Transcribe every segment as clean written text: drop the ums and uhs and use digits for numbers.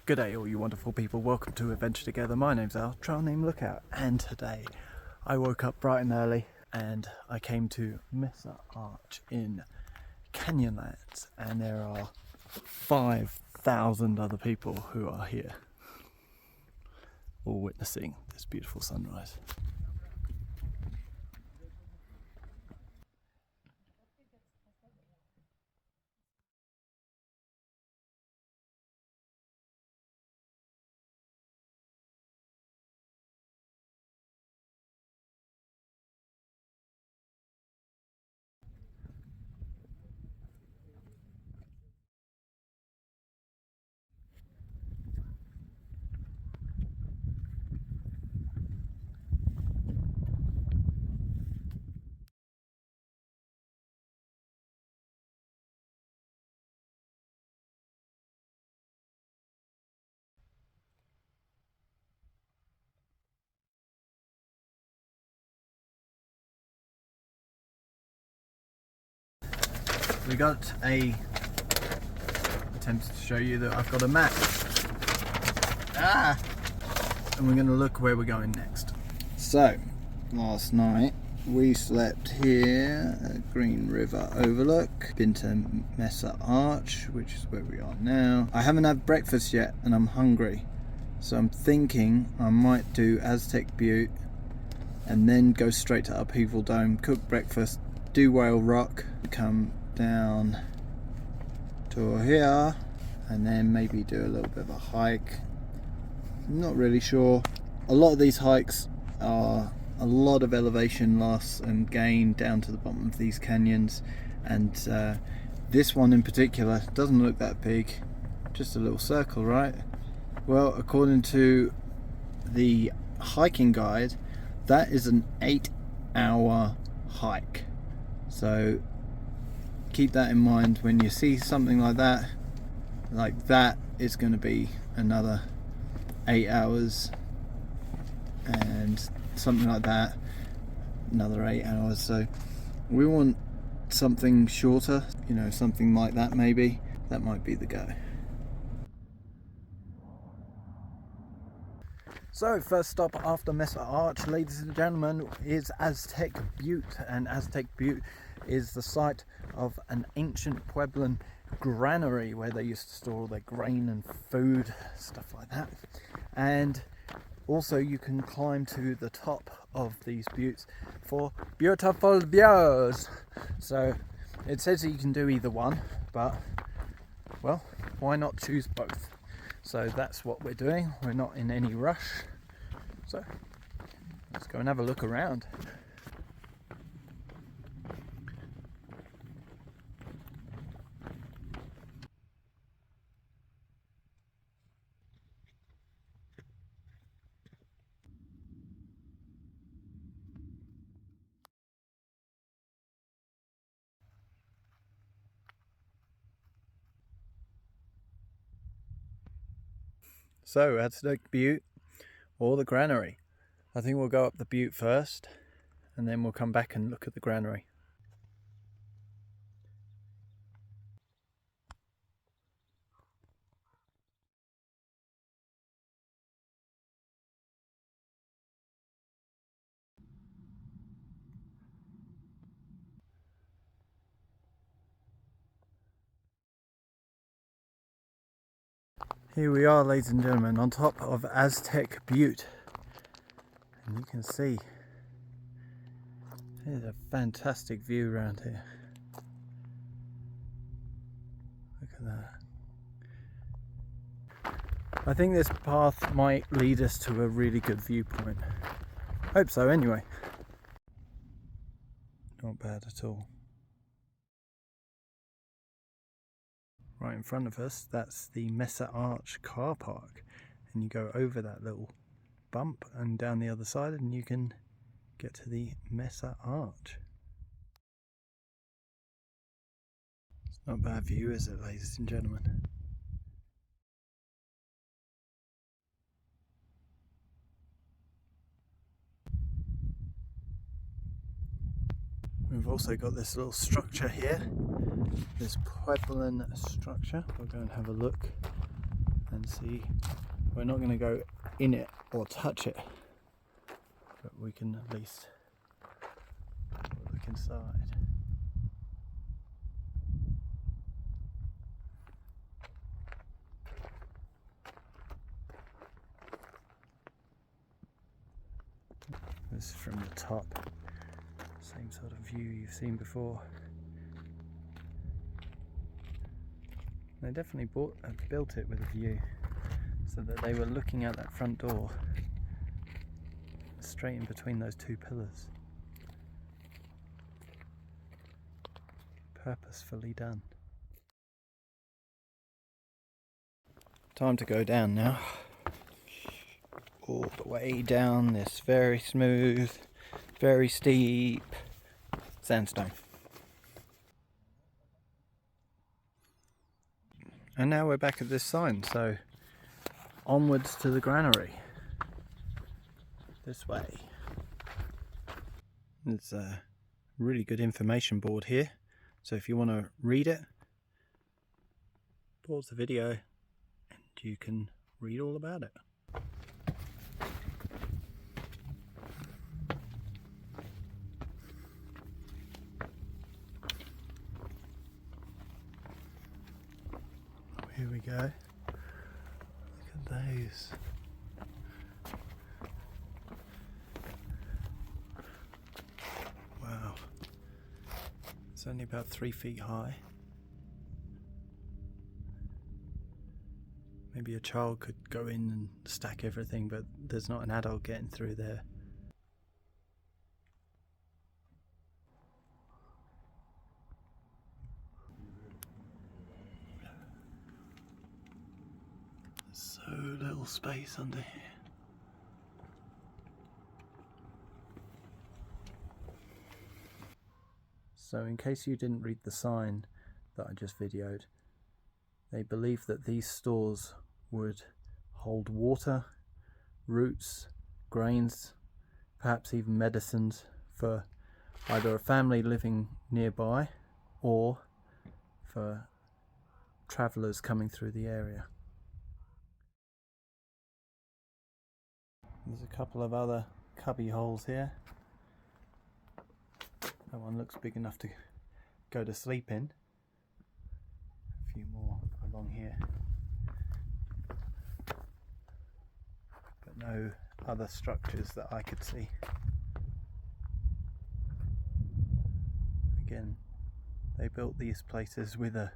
Good day, all you wonderful people. Welcome to Adventure Together. My name's Al, Trail Name Lookout, and today I woke up bright and early and I came to Mesa Arch in Canyonlands, and there are 5,000 other people who are here, all witnessing this beautiful sunrise. We got a attempt to show you that I've got a map. And we're going to look where we're going next. So, last night we slept here at Green River Overlook, been to Mesa Arch, which is where we are now. I haven't had breakfast yet and I'm hungry, so I'm thinking I might do Aztec Butte and then go straight to Upheaval Dome, cook breakfast, do Whale Rock, come down to here and then maybe do a little bit of a hike. I'm not really sure. A lot of these hikes are a lot of elevation loss and gain down to the bottom of these canyons, and this one in particular doesn't look that big, just a little circle, right? Well, according to the hiking guide, that is an 8-hour hike, so keep that in mind when you see something like that. Like that is going to be another 8 hours, and something like that another 8 hours. So we want something shorter, you know, something like that. Maybe that might be the go. So first stop after Mesa Arch, ladies and gentlemen, is Aztec Butte, and Aztec Butte is the site of an ancient Puebloan granary where they used to store all their grain and food, stuff like that. And also you can climb to the top of these buttes for beautiful views. So it says that you can do either one, but well, why not choose both? So that's what we're doing. We're not in any rush, so let's go and have a look around. So Aztec Butte or the granary. I think we'll go up the butte first and then we'll come back and look at the granary. Here we are, ladies and gentlemen, on top of Aztec Butte, and you can see there's a fantastic view around here. Look at that. I think this path might lead us to a really good viewpoint. Hope so anyway. Not bad at all. Right in front of us, that's the Mesa Arch car park, and you go over that little bump and down the other side and you can get to the Mesa Arch. It's not a bad view, is it, ladies and gentlemen? We've also got this little structure here, this Puebloan structure. We'll go and have a look and see. We're not going to go in it or touch it, but we can at least look inside. This is from the top, same sort of view you've seen before. They definitely built it with a view, so that they were looking at that front door straight in between those two pillars. Purposefully done. Time to go down now. All the way down this very smooth, very steep sandstone. And now we're back at this sign, so onwards to the granary. This way. There's a really good information board here, so if you want to read it, pause the video and you can read all about it. Here we go. Look at those. Wow. It's only about 3 feet high. Maybe a child could go in and stack everything, but there's not an adult getting through there. So little space under here. So in case you didn't read the sign that I just videoed, they believe that these stores would hold water, roots, grains, perhaps even medicines for either a family living nearby or for travellers coming through the area. There's a couple of other cubby holes here. That one looks big enough to go to sleep in. A few more along here. But no other structures that I could see. Again, they built these places with a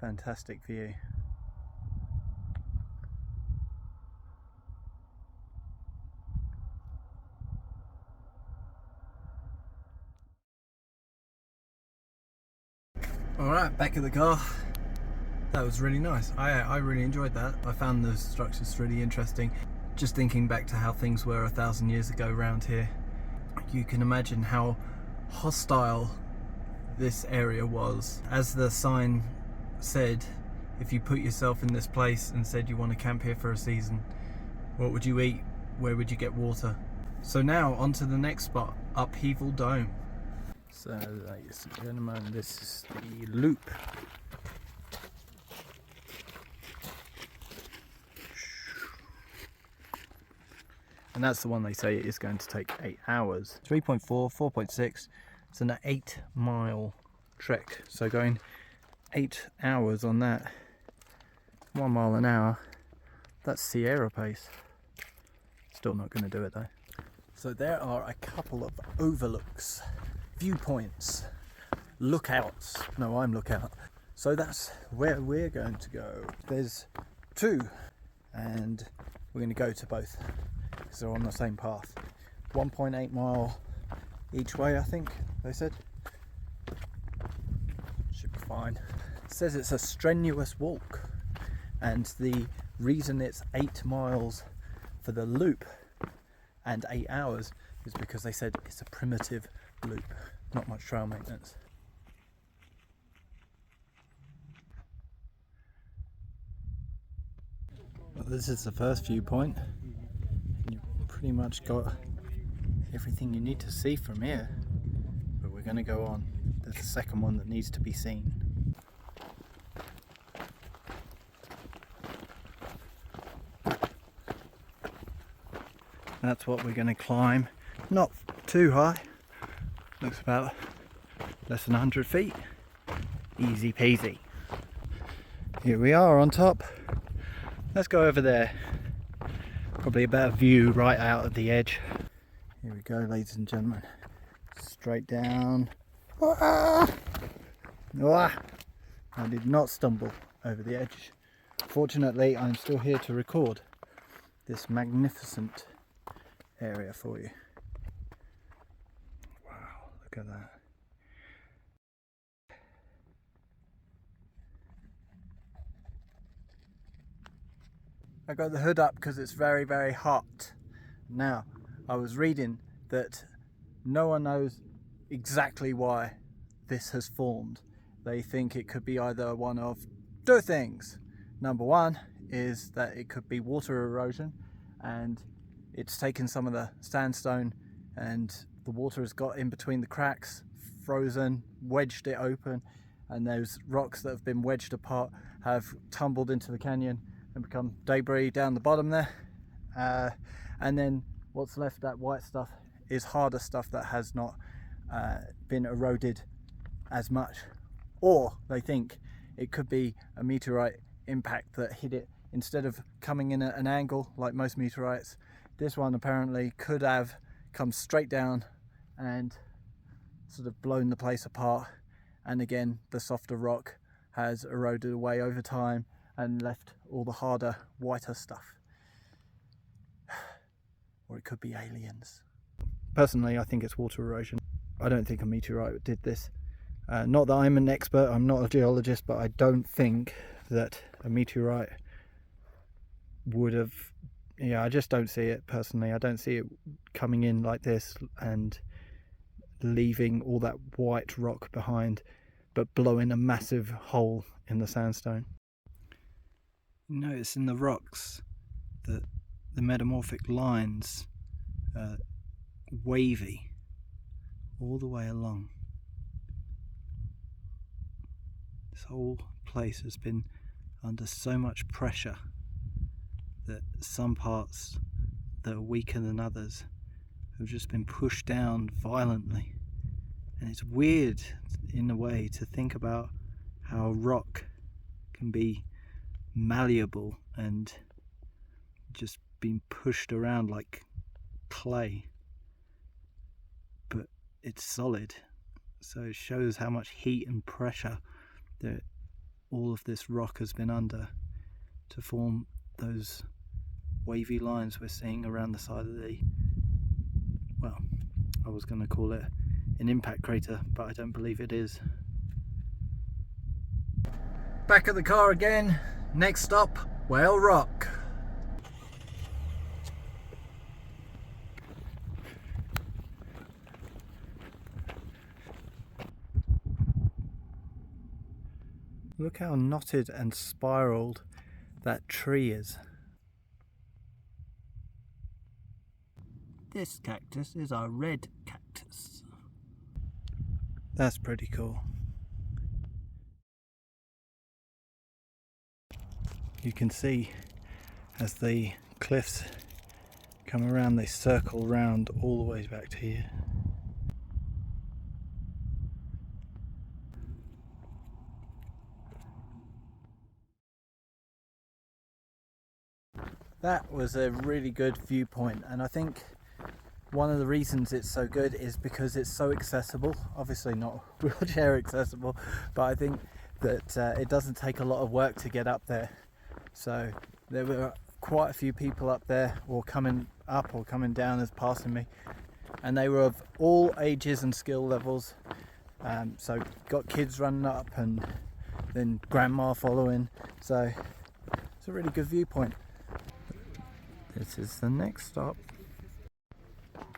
fantastic view. Alright, back at the car. That was really nice. I really enjoyed that. I found those structures really interesting. Just thinking back to how things were 1,000 years ago around here, you can imagine how hostile this area was. As the sign said, if you put yourself in this place and said you want to camp here for a season, what would you eat? Where would you get water? So now on to the next spot, Upheaval Dome. So ladies and gentlemen, this is the loop. And that's the one they say is going to take 8 hours. 3.4, 4.6, it's an 8-mile trek. So going 8 hours on that, 1 mile an hour, that's Sierra pace. Still not going to do it though. So there are a couple of overlooks, viewpoints, lookouts. No, I'm lookout. So that's where we're going to go. There's 2 and we're going to go to both because they're on the same path. 1.8 mile each way, I think they said. Should be fine. It says it's a strenuous walk, and the reason it's 8 miles for the loop and 8 hours is because they said it's a primitive loop, not much trail maintenance. Well, this is the first viewpoint, and you've pretty much got everything you need to see from here, but we're going to go on. There's a second one that needs to be seen. That's what we're going to climb. Not too high. Looks about less than 100 feet. Easy peasy. Here we are on top. Let's go over there. Probably a better view right out at the edge. Here we go, ladies and gentlemen. Straight down. Ah! Ah! I did not stumble over the edge. Fortunately, I'm still here to record this magnificent area for you. Wow, look at that. I got the hood up because it's very, very hot. Now, I was reading that no one knows exactly why this has formed. They think it could be either one of two things. Number one is that it could be water erosion, and it's taken some of the sandstone and the water has got in between the cracks, frozen, wedged it open, and those rocks that have been wedged apart have tumbled into the canyon and become debris down the bottom there. And then what's left, that white stuff, is harder stuff that has not been eroded as much. Or they think it could be a meteorite impact that hit it. Instead of coming in at an angle like most meteorites, this one apparently could have come straight down and sort of blown the place apart. And again, the softer rock has eroded away over time and left all the harder, whiter stuff. Or it could be aliens. Personally, I think it's water erosion. I don't think a meteorite did this. Not that I'm an expert, I'm not a geologist, but I don't think that a meteorite would have... Yeah, I just don't see it personally. I don't see it coming in like this and leaving all that white rock behind, but blowing a massive hole in the sandstone. Notice in the rocks that the metamorphic lines are wavy all the way along. This whole place has been under so much pressure that some parts that are weaker than others have just been pushed down violently. And it's weird in a way to think about how rock can be malleable and just being pushed around like clay, but it's solid, so it shows how much heat and pressure that all of this rock has been under to form those wavy lines we're seeing around the side of the, well, I was going to call it an impact crater, but I don't believe it is. Back at the car again. Next stop, Whale Rock. Look how knotted and spiraled that tree is. This cactus is a red cactus. That's pretty cool. You can see as the cliffs come around, they circle round all the way back to here. That was a really good viewpoint, and I think one of the reasons it's so good is because it's so accessible. Obviously not wheelchair accessible, but I think that it doesn't take a lot of work to get up there. So there were quite a few people up there, or coming up or coming down as passing me, and they were of all ages and skill levels. So got kids running up and then grandma following, so it's a really good viewpoint. This is the next stop.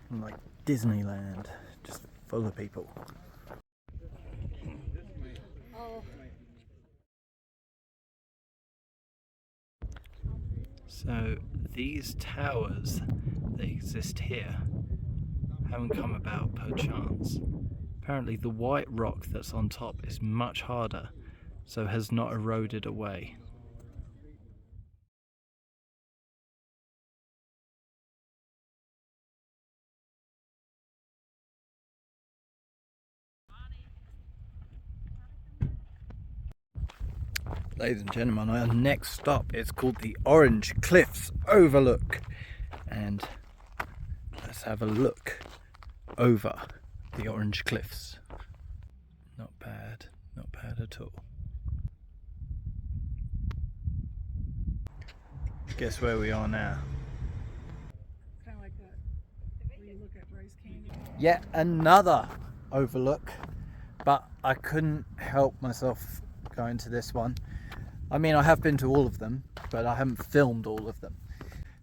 Like Disneyland, just full of people. So these towers that exist here haven't come about per chance. Apparently the white rock that's on top is much harder, so has not eroded away. Ladies and gentlemen, our next stop is called the Orange Cliffs Overlook, and let's have a look over the Orange Cliffs. Not bad at all. Guess where we are now? Kind of like that where you look at Bryce Canyon. Yet another overlook, but I couldn't help myself going to this one. I mean, I have been to all of them, but I haven't filmed all of them.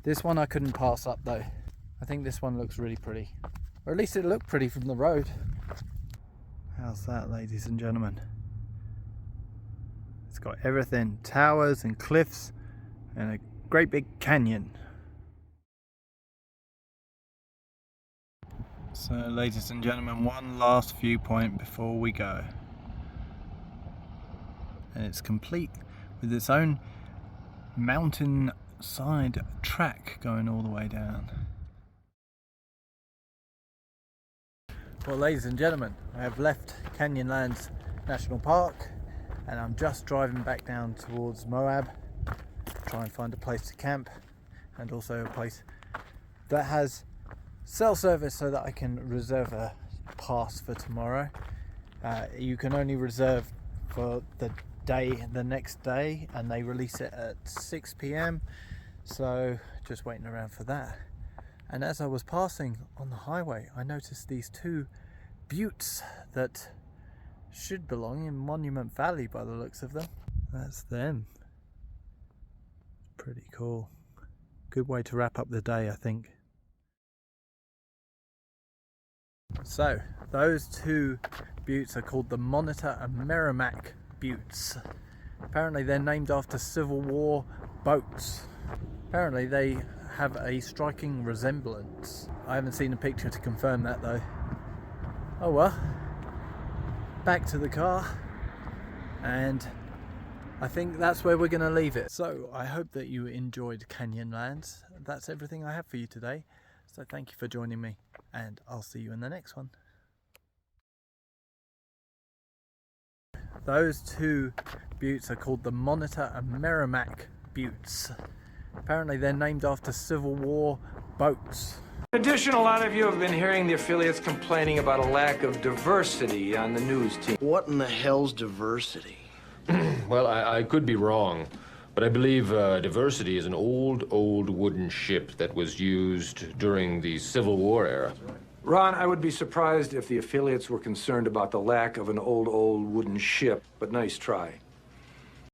This one I couldn't pass up though. I think this one looks really pretty, or at least it looked pretty from the road. How's that, ladies and gentlemen? It's got everything, towers and cliffs and a great big canyon. So ladies and gentlemen, one last viewpoint before we go. And it's complete with its own mountain side track going all the way down. Well, ladies and gentlemen, I have left Canyonlands National Park and I'm just driving back down towards Moab, try and find a place to camp, and also a place that has cell service so that I can reserve a pass for tomorrow. You can only reserve for the next day, and they release it at 6 p.m, so just waiting around for that. And as I was passing on the highway, I noticed these two buttes that should belong in Monument Valley by the looks of them. That's them. Pretty cool. Good way to wrap up the day, I think. So those two buttes are called the Monitor and Merrimack buttes. Apparently they're named after Civil War boats. Apparently they have a striking resemblance. I haven't seen a picture to confirm that though. Oh well, back to the car, and I think that's where we're going to leave it. So I hope that you enjoyed Canyonlands. That's everything I have for you today. So thank you for joining me, and I'll see you in the next one. Those two buttes are called the Monitor and Merrimack buttes. Apparently they're named after Civil War boats. In addition, a lot of you have been hearing the affiliates complaining about a lack of diversity on the news team. What in the hell's diversity? Well, I could be wrong, but I believe diversity is an old wooden ship that was used during the Civil War era. Ron, I would be surprised if the affiliates were concerned about the lack of an old wooden ship, but nice try.